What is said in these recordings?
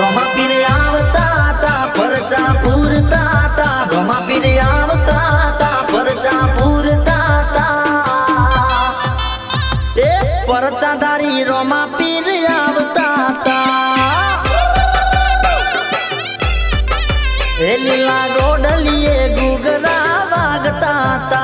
रोमा पीर आवता ता परचा पूरता ता रोमा पीर आवता ता परचा पूरता ता ए परचा दारी रोमा पीर आवता ता ए लीला गोडलिए गुगरा वागता ता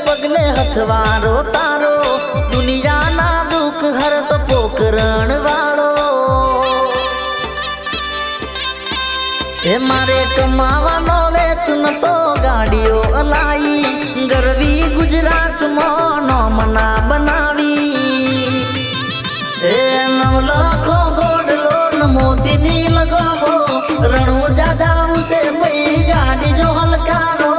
पगले हथवारो तारो दुनिया ना दुख हर तो पोकरण वालो ए मारे कमावानो वेतन तो गाड़ियों अलाई गरवी गुजरात मोनो मना बनावी ए 9 लाखों गोडलो न मोती नी लगावो रणु ज्यादा उसे भाई गाड़ी जो हलकारो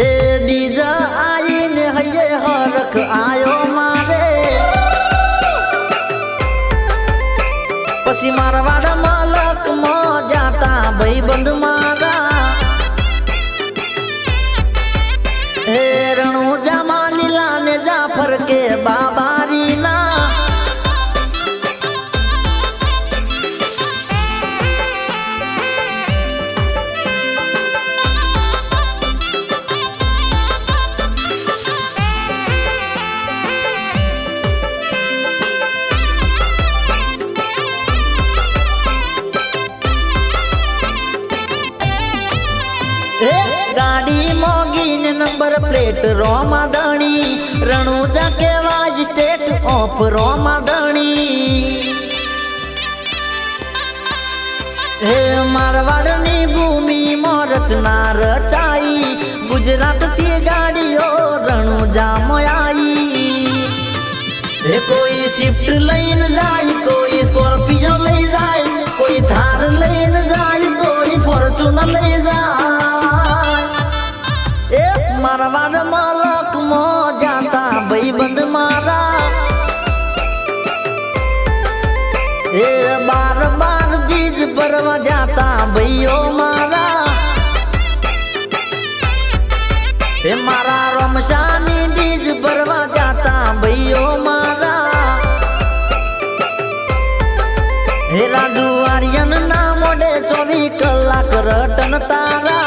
ए बीजा आई ने हये हरख आयो मारे पसी मारवाड़ मालक मो जाता भाई बंद मारा ए रणु जामा लीला ने जाफर के बाबारी ना गाड़ी मोगी ने नंबर प्लेट रोमा दणी रणुजा के वाज स्टेट ऑफ रोमा दणी हे मारवाड़नी भूमि मोरचना रचाई गुजरात की गाड़ियों रणुजा मोयाई हे कोई स्विफ्ट लईन जाए कोई स्कॉर्पियो ले जाए कोई थार लईन जाए कोई फॉर्च्यूनर ले जाए मारवाड़ मालक मो जाता भाई बंद मारा ए बार बार बीज भरवा जाता भैयो मारा ए मारा रमशानी बीज भरवा जाता भैयो मारा हे राजू आर्यन ना मोडे 24 कलाक रटन तारा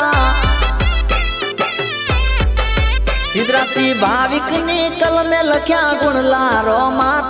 सिद्धरासी भाविक ने कल में लख्या गुण लारो मार